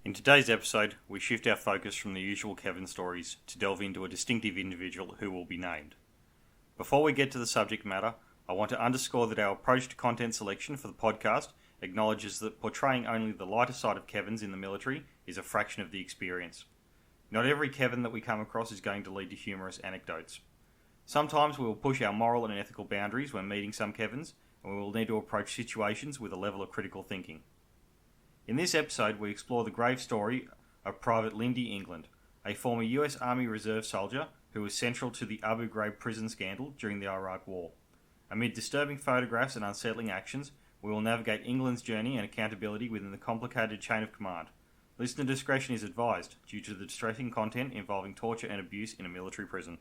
In today's episode, we shift our focus from the usual Kevin stories to delve into a distinctive individual who will be named. Before we get to the subject matter, I want to underscore that our approach to content selection for the podcast acknowledges that portraying only the lighter side of Kevins in the military is a fraction of the experience. Not every Kevin that we come across is going to lead to humorous anecdotes. Sometimes we will push our moral and ethical boundaries when meeting some Kevins, and we will need to approach situations with a level of critical thinking. In this episode, we explore the grave story of Private Lynndie England, a former US Army Reserve soldier who was central to the Abu Ghraib prison scandal during the Iraq War. Amid disturbing photographs and unsettling actions, we will navigate England's journey and accountability within the complicated chain of command. Listener discretion is advised due to the distressing content involving torture and abuse in a military prison.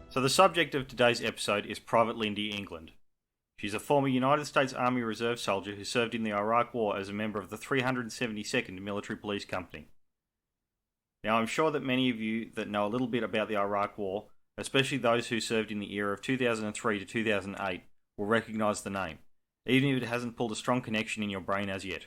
So the subject of today's episode is Private Lynndie England. She's a former United States Army Reserve soldier who served in the Iraq War as a member of the 372nd Military Police Company. Now, I'm sure that many of you that know a little bit about the Iraq War, especially those who served in the era of 2003 to 2008, will recognise the name, even if it hasn't pulled a strong connection in your brain as yet.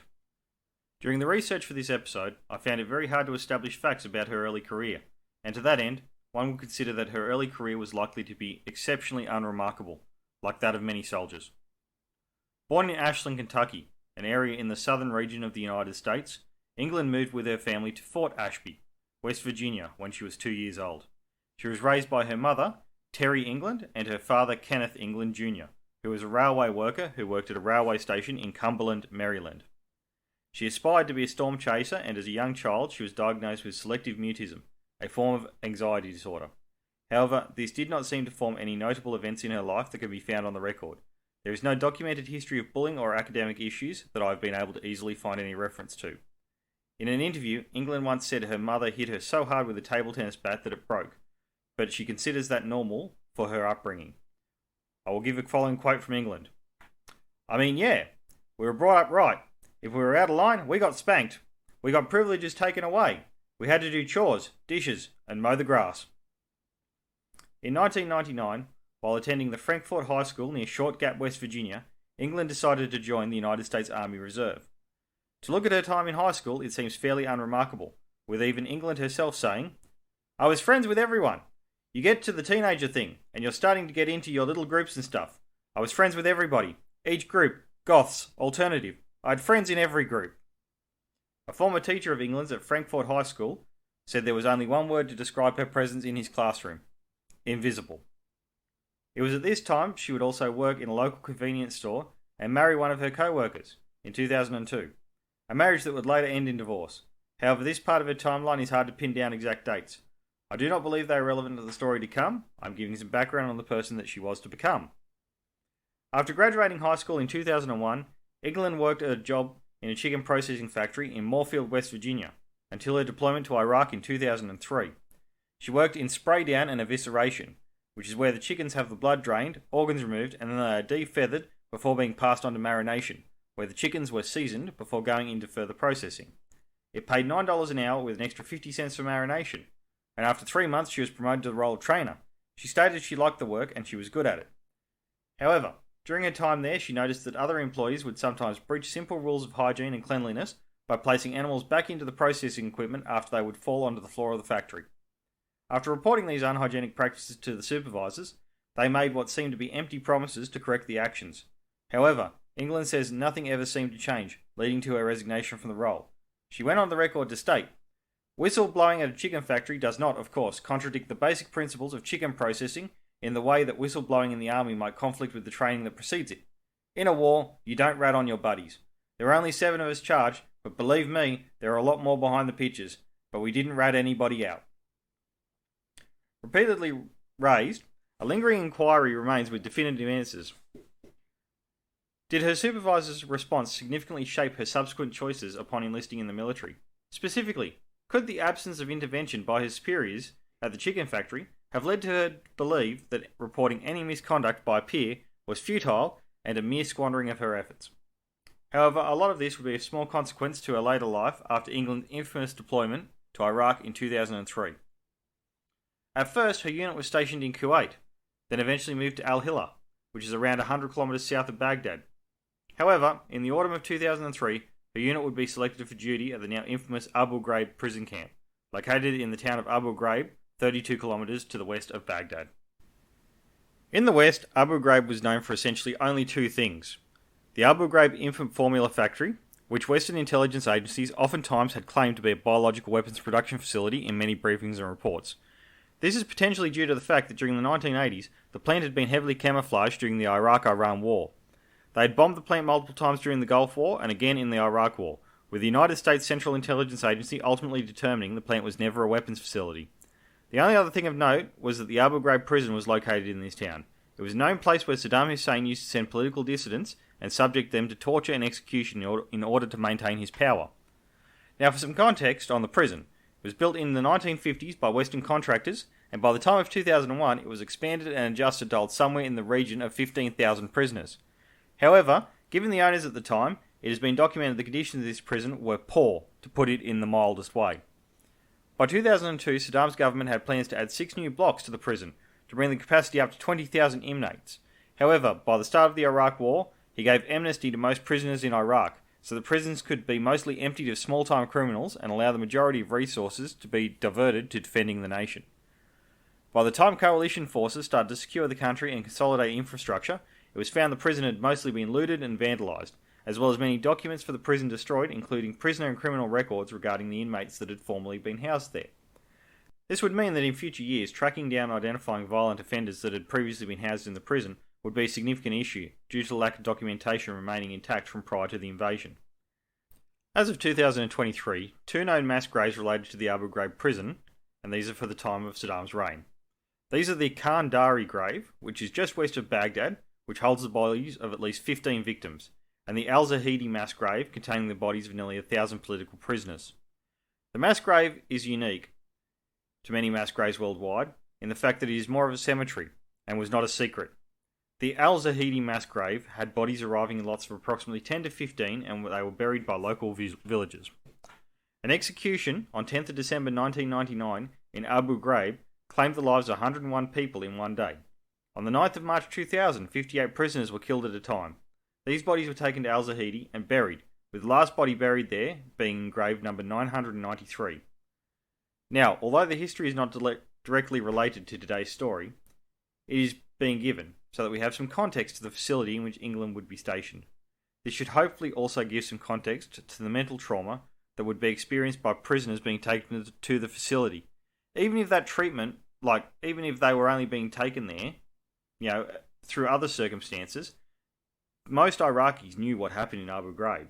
During the research for this episode, I found it very hard to establish facts about her early career, and to that end, one would consider that her early career was likely to be exceptionally unremarkable, like that of many soldiers. Born in Ashland, Kentucky, an area in the southern region of the United States, England moved with her family to Fort Ashby, West Virginia, when she was 2 years old. She was raised by her mother, Terry England, and her father, Kenneth England Jr., who was a railway worker who worked at a railway station in Cumberland, Maryland. She aspired to be a storm chaser, and as a young child she was diagnosed with selective mutism, a form of anxiety disorder. However, this did not seem to form any notable events in her life that can be found on the record. There is no documented history of bullying or academic issues that I have been able to easily find any reference to. In an interview, England once said her mother hit her so hard with a table tennis bat that it broke, but she considers that normal for her upbringing. I will give a following quote from England. "I mean, yeah, we were brought up right. If we were out of line, we got spanked. We got privileges taken away. We had to do chores, dishes, and mow the grass." In 1999, while attending the Frankfort High School near Short Gap, West Virginia, England decided to join the United States Army Reserve. To look at her time in high school, it seems fairly unremarkable, with even England herself saying, "I was friends with everyone. You get to the teenager thing, and you're starting to get into your little groups and stuff. I was friends with everybody. Each group, goths, alternative. I had friends in every group." A former teacher of England's at Frankfort High School said there was only one word to describe her presence in his classroom: invisible. It was at this time she would also work in a local convenience store and marry one of her co-workers in 2002, a marriage that would later end in divorce. However, this part of her timeline is hard to pin down exact dates. I do not believe they are relevant to the story to come. I'm giving some background on the person that she was to become. After graduating high school in 2001, England worked at a job in a chicken processing factory in Moorfield, West Virginia, until her deployment to Iraq in 2003. She worked in spray down and evisceration, which is where the chickens have the blood drained, organs removed, and then they are defeathered before being passed on to marination, where the chickens were seasoned before going into further processing. It paid $9 an hour with an extra 50 cents for marination, and after 3 months she was promoted to the role of trainer. She stated she liked the work and she was good at it. However, during her time there, she noticed that other employees would sometimes breach simple rules of hygiene and cleanliness by placing animals back into the processing equipment after they would fall onto the floor of the factory. After reporting these unhygienic practices to the supervisors, they made what seemed to be empty promises to correct the actions. However, England says nothing ever seemed to change, leading to her resignation from the role. She went on the record to state, "Whistle blowing at a chicken factory does not, of course, contradict the basic principles of chicken processing in the way that whistle blowing in the army might conflict with the training that precedes it. In a war, you don't rat on your buddies. There are only 7 of us charged, but believe me, there are a lot more behind the pictures, but we didn't rat anybody out." Repeatedly raised, a lingering inquiry remains with definitive answers. Did her supervisor's response significantly shape her subsequent choices upon enlisting in the military? Specifically, Could the absence of intervention by his superiors at the chicken factory have led to her to believe that reporting any misconduct by a peer was futile and a mere squandering of her efforts? However, a lot of this would be of small consequence to her later life after England's infamous deployment to Iraq in 2003. At first, her unit was stationed in Kuwait, then eventually moved to Al Hillah, which is around 100 kilometres south of Baghdad. However, in the autumn of 2003, her unit would be selected for duty at the now infamous Abu Ghraib prison camp, located in the town of Abu Ghraib, 32 kilometres to the west of Baghdad. In the west, Abu Ghraib was known for essentially only two things: the Abu Ghraib infant formula factory, which Western intelligence agencies oftentimes had claimed to be a biological weapons production facility in many briefings and reports. This is potentially due to the fact that during the 1980s, the plant had been heavily camouflaged during the Iraq-Iran War. They had bombed the plant multiple times during the Gulf War and again in the Iraq War, with the United States Central Intelligence Agency ultimately determining the plant was never a weapons facility. The only other thing of note was that the Abu Ghraib prison was located in this town. It was a known place where Saddam Hussein used to send political dissidents and subject them to torture and execution in order to maintain his power. Now, for some context on the prison, it was built in the 1950s by Western contractors, and by the time of 2001 it was expanded and adjusted to hold somewhere in the region of 15,000 prisoners. However, given the owners at the time, it has been documented the conditions of this prison were poor, to put it in the mildest way. By 2002, Saddam's government had plans to add 6 new blocks to the prison, to bring the capacity up to 20,000 inmates. However, by the start of the Iraq War, he gave amnesty to most prisoners in Iraq, so the prisons could be mostly emptied of small-time criminals and allow the majority of resources to be diverted to defending the nation. By the time coalition forces started to secure the country and consolidate infrastructure, it was found the prison had mostly been looted and vandalised, as well as many documents for the prison destroyed, including prisoner and criminal records regarding the inmates that had formerly been housed there. This would mean that in future years, tracking down and identifying violent offenders that had previously been housed in the prison would be a significant issue, due to the lack of documentation remaining intact from prior to the invasion. As of 2023, 2 known mass graves related to the Abu Ghraib prison, and these are for the time of Saddam's reign. These are the Khan Dari grave, which is just west of Baghdad, which holds the bodies of at least 15 victims, and the Al-Zahidi mass grave containing the bodies of nearly 1,000 political prisoners. The mass grave is unique to many mass graves worldwide in the fact that it is more of a cemetery and was not a secret. The Al-Zahidi mass grave had bodies arriving in lots of approximately 10 to 15 and they were buried by local villagers. An execution on 10th of December 1999 in Abu Ghraib claimed the lives of 101 people in one day. On the 9th of March 2000, 58 prisoners were killed at a time. These bodies were taken to Al-Zahidi and buried, with the last body buried there being grave number 993. Now, although the history is not directly related to today's story, it is being given so that we have some context to the facility in which England would be stationed. This should hopefully also give some context to the mental trauma that would be experienced by prisoners being taken to the facility. Even if that treatment, even if they were only being taken there, through other circumstances, most Iraqis knew what happened in Abu Ghraib.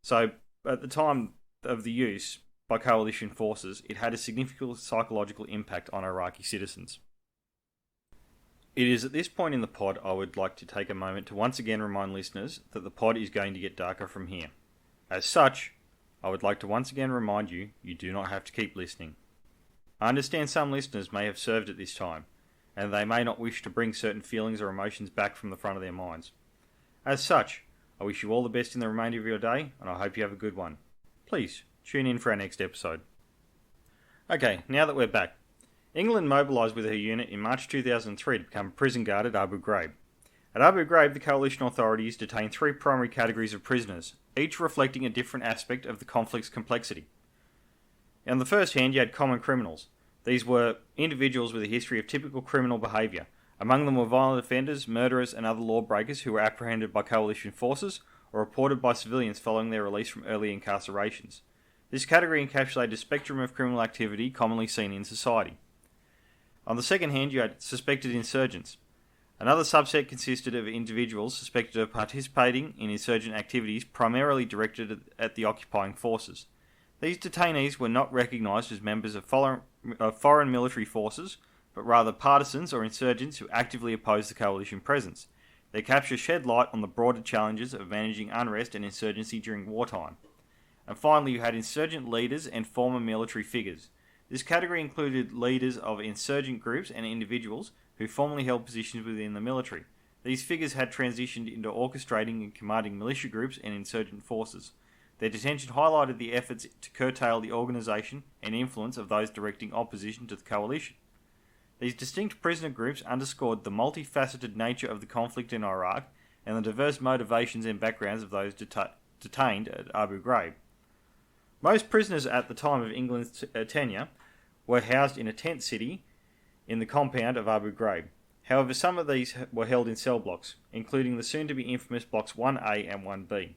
So at the time of the use by coalition forces, it had a significant psychological impact on Iraqi citizens. It is at this point in the pod I would like to take a moment to once again remind listeners that the pod is going to get darker from here. As such, I would like to once again remind you do not have to keep listening. I understand some listeners may have served at this time, and they may not wish to bring certain feelings or emotions back from the front of their minds. As such, I wish you all the best in the remainder of your day, and I hope you have a good one. Please, tune in for our next episode. Okay, now that we're back. England mobilised with her unit in March 2003 to become a prison guard at Abu Ghraib. At Abu Ghraib, the coalition authorities detained 3 primary categories of prisoners, each reflecting a different aspect of the conflict's complexity. On the first hand, you had common criminals. These were individuals with a history of typical criminal behaviour. Among them were violent offenders, murderers and other lawbreakers who were apprehended by coalition forces or reported by civilians following their release from early incarcerations. This category encapsulated a spectrum of criminal activity commonly seen in society. On the second hand, you had suspected insurgents. Another subset consisted of individuals suspected of participating in insurgent activities primarily directed at the occupying forces. These detainees were not recognised as members of foreign military forces, but rather partisans or insurgents who actively opposed the coalition presence. Their capture shed light on the broader challenges of managing unrest and insurgency during wartime. And finally, you had insurgent leaders and former military figures. This category included leaders of insurgent groups and individuals who formerly held positions within the military. These figures had transitioned into orchestrating and commanding militia groups and insurgent forces. Their detention highlighted the efforts to curtail the organisation and influence of those directing opposition to the coalition. These distinct prisoner groups underscored the multifaceted nature of the conflict in Iraq and the diverse motivations and backgrounds of those detained at Abu Ghraib. Most prisoners at the time of England's tenure were housed in a tent city in the compound of Abu Ghraib. However, some of these were held in cell blocks, including the soon-to-be infamous blocks 1A and 1B.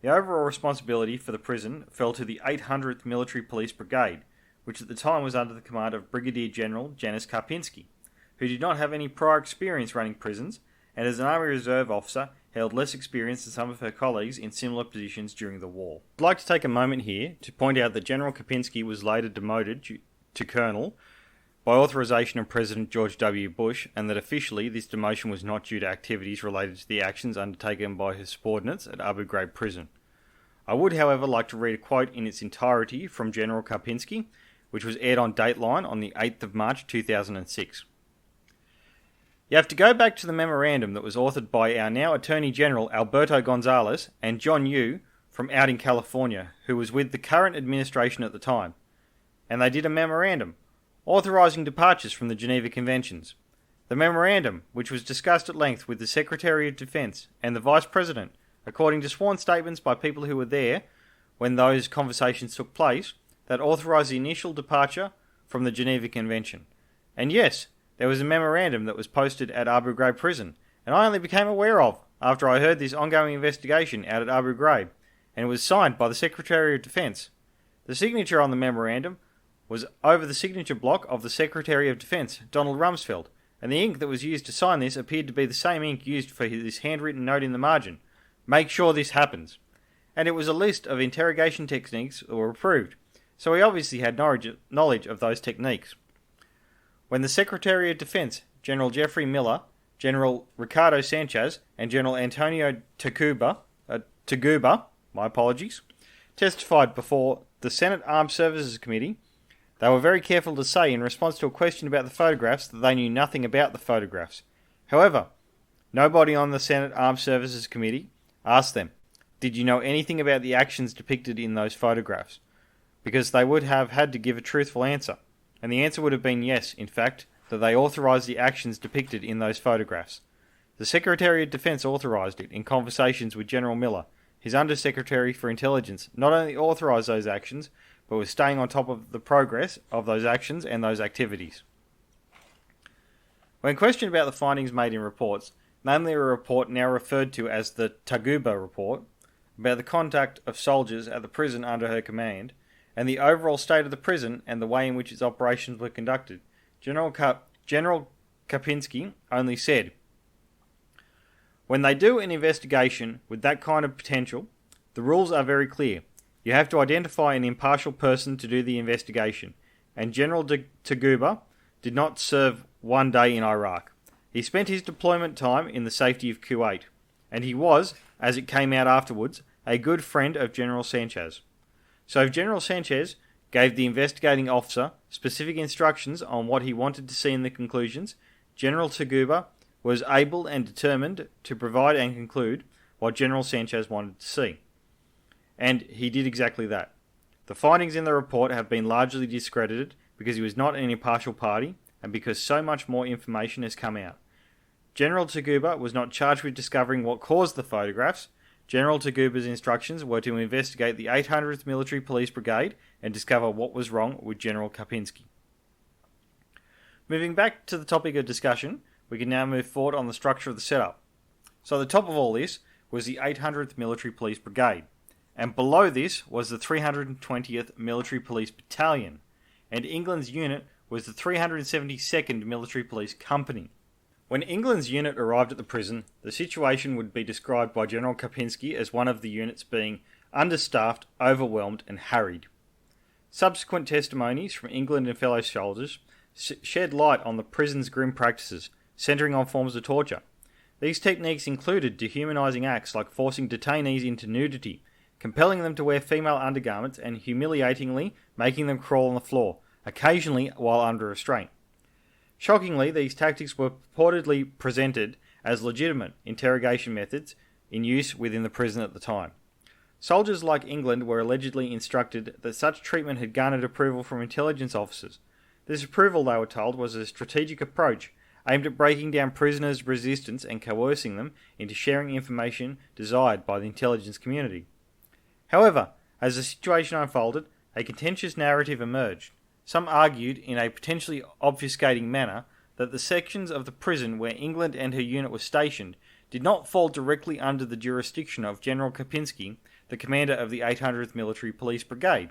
The overall responsibility for the prison fell to the 800th Military Police Brigade, which at the time was under the command of Brigadier General Janis Karpinski, who did not have any prior experience running prisons, and as an Army Reserve officer held less experience than some of her colleagues in similar positions during the war. I'd like to take a moment here to point out that General Karpinski was later demoted to Colonel by authorization of President George W. Bush, and that officially this demotion was not due to activities related to the actions undertaken by his subordinates at Abu Ghraib prison. I would, however, like to read a quote in its entirety from General Karpinski, which was aired on Dateline on the 8th of March 2006. You have to go back to the memorandum that was authored by our now Attorney General Alberto Gonzales and John Yoo from out in California, who was with the current administration at the time. And they did a memorandum authorising departures from the Geneva Conventions. The memorandum, which was discussed at length with the Secretary of Defence and the Vice President, according to sworn statements by people who were there when those conversations took place, that authorised the initial departure from the Geneva Convention. And yes, there was a memorandum that was posted at Abu Ghraib prison, and I only became aware of after I heard this ongoing investigation out at Abu Ghraib, and it was signed by the Secretary of Defence. The signature on the memorandum was over the signature block of the Secretary of Defence, Donald Rumsfeld, and the ink that was used to sign this appeared to be the same ink used for this handwritten note in the margin. Make sure this happens. And it was a list of interrogation techniques that were approved, so he obviously had knowledge of those techniques. When the Secretary of Defence, General Jeffrey Miller, General Ricardo Sanchez, and General Antonio Taguba, testified before the Senate Armed Services Committee, they were very careful to say in response to a question about the photographs that they knew nothing about the photographs. However, nobody on the Senate Armed Services Committee asked them, did you know anything about the actions depicted in those photographs? Because they would have had to give a truthful answer. And the answer would have been yes, in fact, that they authorised the actions depicted in those photographs. The Secretary of Defence authorised it in conversations with General Miller. His Undersecretary for Intelligence not only authorised those actions, but was staying on top of the progress of those actions and those activities. When questioned about the findings made in reports, namely a report now referred to as the Taguba report, about the conduct of soldiers at the prison under her command, and the overall state of the prison and the way in which its operations were conducted, General Karpinski only said, when they do an investigation with that kind of potential, the rules are very clear. You have to identify an impartial person to do the investigation, and General Taguba did not serve one day in Iraq. He spent his deployment time in the safety of Kuwait, and he was, as it came out afterwards, a good friend of General Sanchez. So if General Sanchez gave the investigating officer specific instructions on what he wanted to see in the conclusions, General Taguba was able and determined to provide and conclude what General Sanchez wanted to see. And he did exactly that. The findings in the report have been largely discredited because he was not an impartial party and because so much more information has come out. General Taguba was not charged with discovering what caused the photographs. General Taguba's instructions were to investigate the 800th Military Police Brigade and discover what was wrong with General Karpinski. Moving back to the topic of discussion, we can now move forward on the structure of the setup. So the top of all this was the 800th Military Police Brigade, and below this was the 320th Military Police Battalion, and England's unit was the 372nd Military Police Company. When England's unit arrived at the prison, the situation would be described by General Karpinski as one of the units being understaffed, overwhelmed and harried. Subsequent testimonies from England and fellow soldiers shed light on the prison's grim practices, centering on forms of torture. These techniques included dehumanising acts like forcing detainees into nudity, compelling them to wear female undergarments and humiliatingly making them crawl on the floor, occasionally while under restraint. Shockingly, these tactics were purportedly presented as legitimate interrogation methods in use within the prison at the time. Soldiers like England were allegedly instructed that such treatment had garnered approval from intelligence officers. This approval, they were told, was a strategic approach aimed at breaking down prisoners' resistance and coercing them into sharing information desired by the intelligence community. However, as the situation unfolded, a contentious narrative emerged. Some argued, in a potentially obfuscating manner, that the sections of the prison where England and her unit were stationed did not fall directly under the jurisdiction of General Kopinski, the commander of the 800th Military Police Brigade.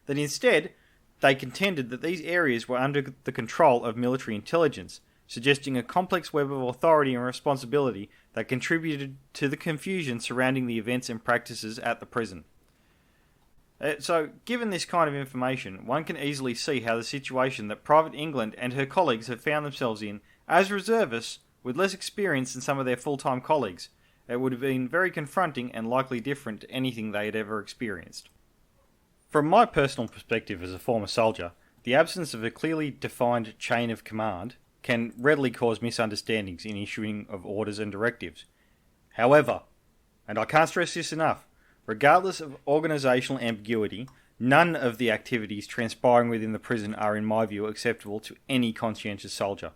That instead, they contended that these areas were under the control of military intelligence, suggesting a complex web of authority and responsibility that contributed to the confusion surrounding the events and practices at the prison. So, given this kind of information, one can easily see how the situation that Private England and her colleagues have found themselves in, as reservists, with less experience than some of their full-time colleagues, it would have been very confronting and likely different to anything they had ever experienced. From my personal perspective as a former soldier, the absence of a clearly defined chain of command can readily cause misunderstandings in issuing of orders and directives. However, and I can't stress this enough, regardless of organisational ambiguity, none of the activities transpiring within the prison are, in my view, acceptable to any conscientious soldier.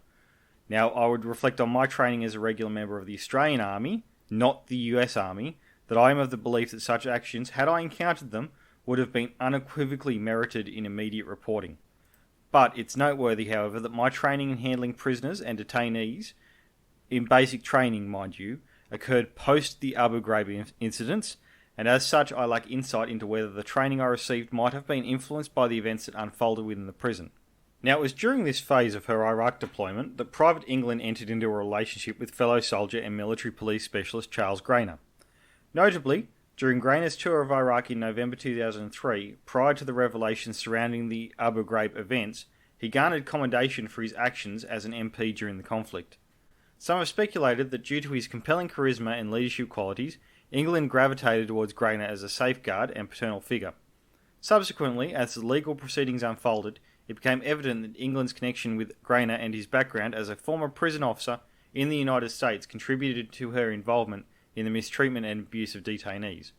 Now, I would reflect on my training as a regular member of the Australian Army, not the US Army, that I am of the belief that such actions, had I encountered them, would have been unequivocally merited in immediate reporting. But it's noteworthy, however, that my training in handling prisoners and detainees, in basic training, mind you, occurred post the Abu Ghraib incidents, and as such I lack insight into whether the training I received might have been influenced by the events that unfolded within the prison. Now, it was during this phase of her Iraq deployment that Private England entered into a relationship with fellow soldier and military police specialist Charles Grainer. Notably, during Grainer's tour of Iraq in November 2003, prior to the revelations surrounding the Abu Ghraib events, he garnered commendation for his actions as an MP during the conflict. Some have speculated that due to his compelling charisma and leadership qualities, England gravitated towards Grainer as a safeguard and paternal figure. Subsequently, as the legal proceedings unfolded, it became evident that England's connection with Grainer and his background as a former prison officer in the United States contributed to her involvement in the mistreatment and abuse of detainees.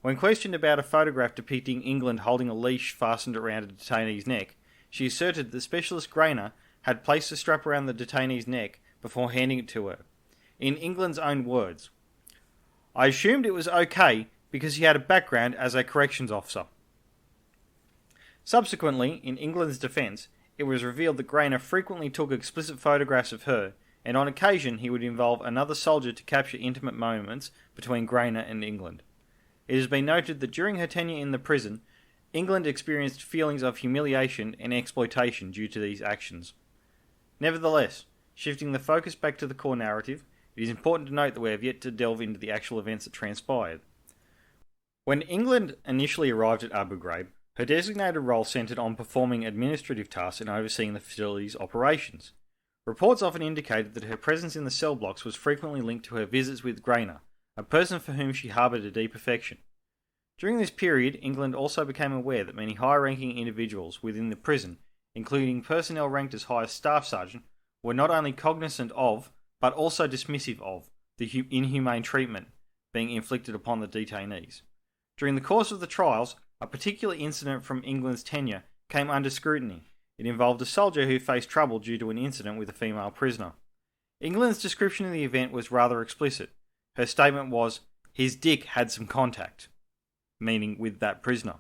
When questioned about a photograph depicting England holding a leash fastened around a detainee's neck, she asserted that Specialist Grainer had placed the strap around the detainee's neck before handing it to her. In England's own words, "I assumed it was okay because he had a background as a corrections officer." Subsequently, in England's defence, it was revealed that Grainer frequently took explicit photographs of her, and on occasion he would involve another soldier to capture intimate moments between Grainer and England. It has been noted that during her tenure in the prison, England experienced feelings of humiliation and exploitation due to these actions. Nevertheless, shifting the focus back to the core narrative, it is important to note that we have yet to delve into the actual events that transpired. When England initially arrived at Abu Ghraib, her designated role centred on performing administrative tasks and overseeing the facility's operations. Reports often indicated that her presence in the cell blocks was frequently linked to her visits with Grainer, a person for whom she harboured a deep affection. During this period, England also became aware that many high-ranking individuals within the prison, including personnel ranked as high as Staff Sergeant, were not only cognizant of, but also dismissive of, the inhumane treatment being inflicted upon the detainees. During the course of the trials, a particular incident from England's tenure came under scrutiny. It involved a soldier who faced trouble due to an incident with a female prisoner. England's description of the event was rather explicit. Her statement was, "His dick had some contact," meaning with that prisoner.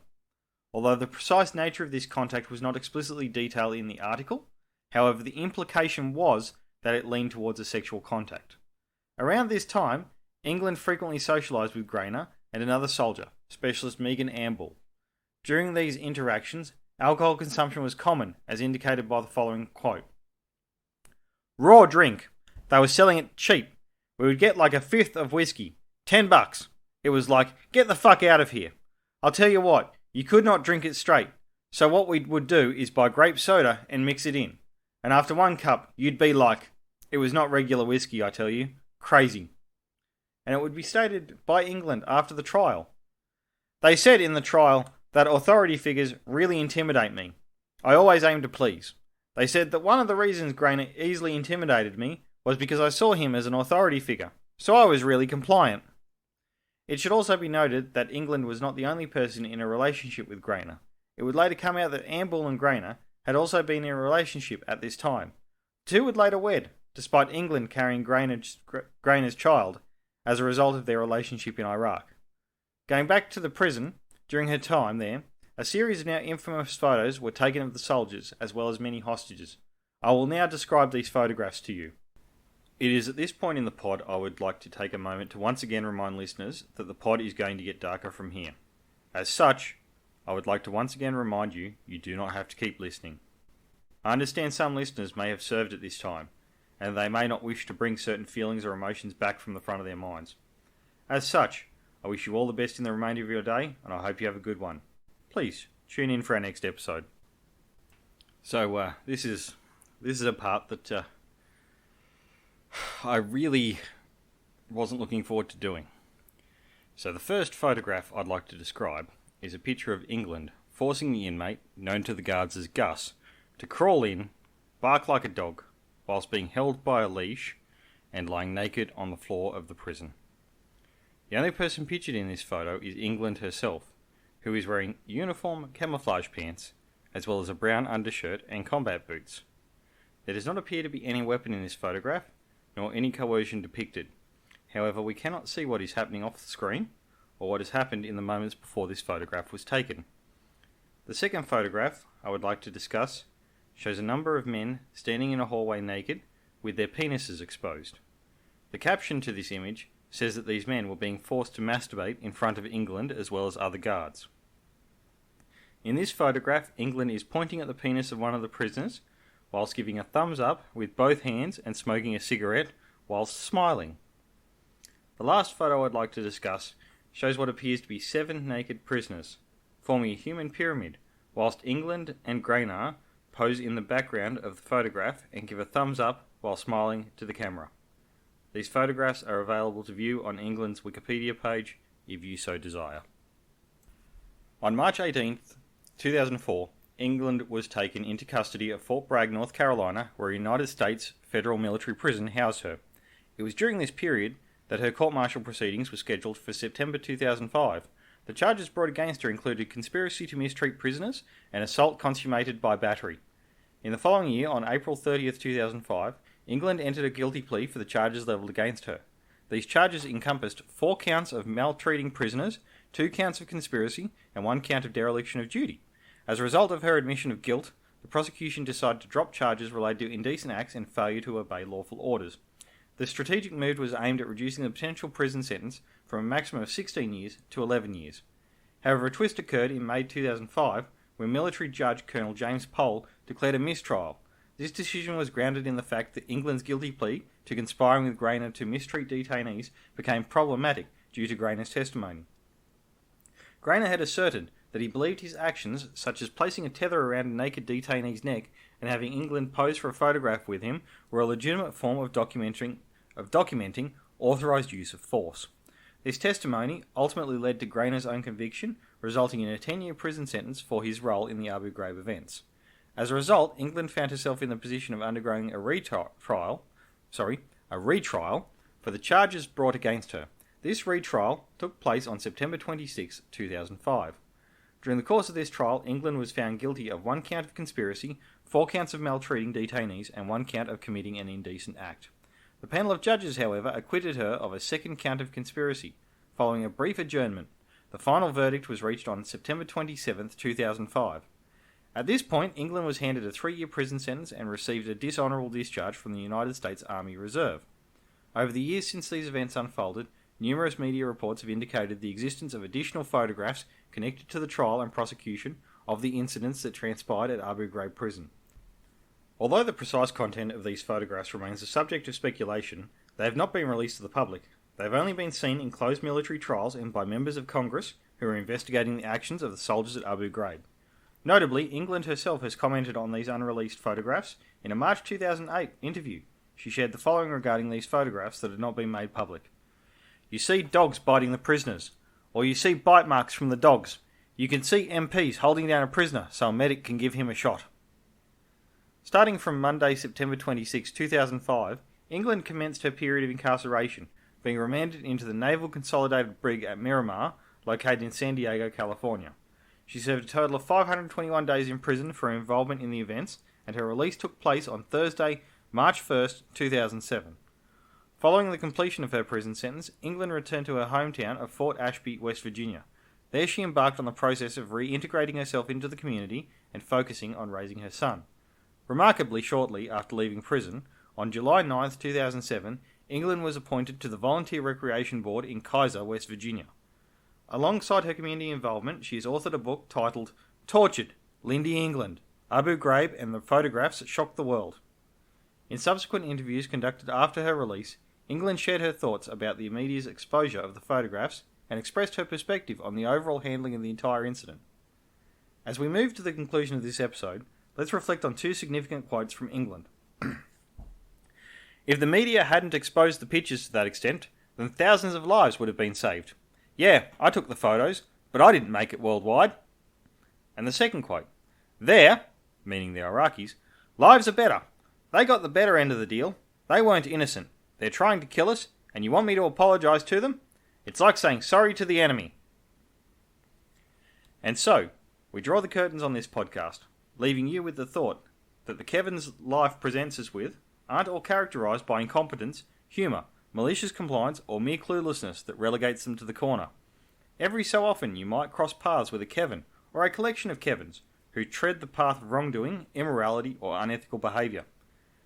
Although the precise nature of this contact was not explicitly detailed in the article, however, the implication was that it leaned towards a sexual contact. Around this time, England frequently socialised with Grainer and another soldier, Specialist Megan Amble. During these interactions, alcohol consumption was common, as indicated by the following quote. "Raw drink. They were selling it cheap. We would get like a fifth of whiskey. $10. It was like, get the fuck out of here. I'll tell you what, you could not drink it straight. So what we would do is buy grape soda and mix it in. And after one cup, you'd be like, it was not regular whiskey, I tell you. Crazy." And it would be stated by England after the trial They said in the trial that authority figures really intimidate me. I always aim to please. They said that one of the reasons Grainer easily intimidated me was because I saw him as an authority figure, so I was really compliant. It should also be noted that England was not the only person in a relationship with Grainer. It would later come out that Amble and Grainer had also been in a relationship at this time. The two would later wed, despite England carrying Grainer's child as a result of their relationship in Iraq. Going back to the prison, during her time there, a series of now infamous photos were taken of the soldiers as well as many hostages. I will now describe these photographs to you. It is at this point in the pod I would like to take a moment to once again remind listeners that the pod is going to get darker from here. As such, I would like to once again remind you, you do not have to keep listening. I understand some listeners may have served at this time, and they may not wish to bring certain feelings or emotions back from the front of their minds. As such, I wish you all the best in the remainder of your day, and I hope you have a good one. Please, tune in for our next episode. So, this is a part that I really wasn't looking forward to doing. So the first photograph I'd like to describe is a picture of England forcing the inmate, known to the guards as Gus, to crawl in, bark like a dog, whilst being held by a leash and lying naked on the floor of the prison. The only person pictured in this photo is England herself, who is wearing uniform camouflage pants, as well as a brown undershirt and combat boots. There does not appear to be any weapon in this photograph, nor any coercion depicted. However, we cannot see what is happening off the screen, or what has happened in the moments before this photograph was taken. The second photograph I would like to discuss shows a number of men standing in a hallway naked, with their penises exposed. The caption to this image says that these men were being forced to masturbate in front of England as well as other guards. In this photograph, England is pointing at the penis of one of the prisoners, whilst giving a thumbs up with both hands and smoking a cigarette whilst smiling. The last photo I'd like to discuss shows what appears to be 7 naked prisoners, forming a human pyramid, whilst England and Grainer pose in the background of the photograph and give a thumbs up while smiling to the camera. These photographs are available to view on England's Wikipedia page if you so desire. On March 18th, 2004, England was taken into custody at Fort Bragg, North Carolina, where a United States federal military prison housed her. It was during this period that her court-martial proceedings were scheduled for September 2005. The charges brought against her included conspiracy to mistreat prisoners and assault consummated by battery. In the following year, on April 30th, 2005, England entered a guilty plea for the charges levelled against her. These charges encompassed 4 counts of maltreating prisoners, 2 counts of conspiracy, and 1 count of dereliction of duty. As a result of her admission of guilt, the prosecution decided to drop charges related to indecent acts and failure to obey lawful orders. The strategic move was aimed at reducing the potential prison sentence from a maximum of 16 years to 11 years. However, a twist occurred in May 2005 when military judge Colonel James Pohl declared a mistrial. This decision was grounded in the fact that England's guilty plea to conspiring with Grainer to mistreat detainees became problematic due to Grainer's testimony. Grainer had asserted that he believed his actions, such as placing a tether around a naked detainee's neck and having England pose for a photograph with him, were a legitimate form of documenting authorised use of force. This testimony ultimately led to Grainer's own conviction, resulting in a 10-year prison sentence for his role in the Abu Ghraib events. As a result, England found herself in the position of undergoing a retrial for the charges brought against her. This retrial took place on September 26, 2005. During the course of this trial, England was found guilty of 1 count of conspiracy, 4 counts of maltreating detainees, and 1 count of committing an indecent act. The panel of judges, however, acquitted her of a 2nd count of conspiracy. Following a brief adjournment, the final verdict was reached on September 27, 2005. At this point, England was handed a 3-year prison sentence and received a dishonourable discharge from the United States Army Reserve. Over the years since these events unfolded, numerous media reports have indicated the existence of additional photographs connected to the trial and prosecution of the incidents that transpired at Abu Ghraib prison. Although the precise content of these photographs remains the subject of speculation, they have not been released to the public. They have only been seen in closed military trials and by members of Congress who are investigating the actions of the soldiers at Abu Ghraib. Notably, England herself has commented on these unreleased photographs in a March 2008 interview. She shared the following regarding these photographs that had not been made public. "You see dogs biting the prisoners. Or you see bite marks from the dogs. You can see MPs holding down a prisoner so a medic can give him a shot. Starting from Monday, September 26, 2005, England commenced her period of incarceration, being remanded into the Naval Consolidated Brig at Miramar, located in San Diego, California. She served a total of 521 days in prison for her involvement in the events, and her release took place on Thursday, March 1, 2007. Following the completion of her prison sentence, England returned to her hometown of Fort Ashby, West Virginia. There she embarked on the process of reintegrating herself into the community and focusing on raising her son. Remarkably shortly after leaving prison, on July 9, 2007, England was appointed to the Volunteer Recreation Board in Kaiser, West Virginia. Alongside her community involvement, she has authored a book titled Tortured, Lynndie England, Abu Ghraib and the Photographs That Shocked the World. In subsequent interviews conducted after her release, England shared her thoughts about the media's exposure of the photographs and expressed her perspective on the overall handling of the entire incident. As we move to the conclusion of this episode, let's reflect on two significant quotes from England. If the media hadn't exposed the pictures to that extent, then thousands of lives would have been saved. Yeah, I took the photos, but I didn't make it worldwide. And the second quote, their, meaning the Iraqis, lives are better. They got the better end of the deal. They weren't innocent. They're trying to kill us, and you want me to apologise to them? It's like saying sorry to the enemy. And so, we draw the curtains on this podcast, leaving you with the thought that the Kevin's life presents us with aren't all characterised by incompetence, humour, malicious compliance, or mere cluelessness that relegates them to the corner. Every so often you might cross paths with a Kevin, or a collection of Kevins, who tread the path of wrongdoing, immorality, or unethical behaviour.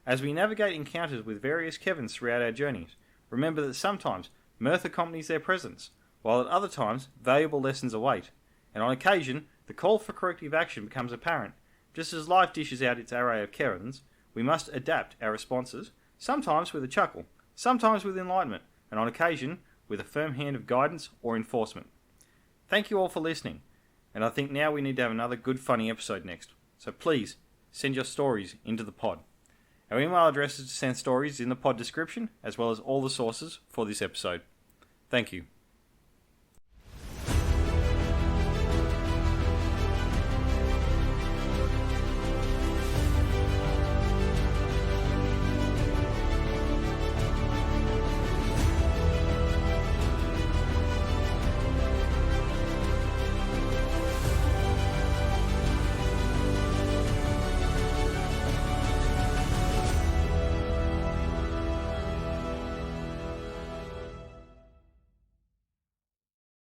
As we navigate encounters with various Kevins throughout our journeys, remember that sometimes mirth accompanies their presence, while at other times valuable lessons await, and on occasion the call for corrective action becomes apparent. Just as life dishes out its array of Kevins, we must adapt our responses, sometimes with a chuckle, sometimes with enlightenment, and on occasion with a firm hand of guidance or enforcement. Thank you all for listening, and I think now we need to have another good funny episode next, so please send your stories into the pod. Our email address to send stories is in the pod description, as well as all the sources for this episode. Thank you.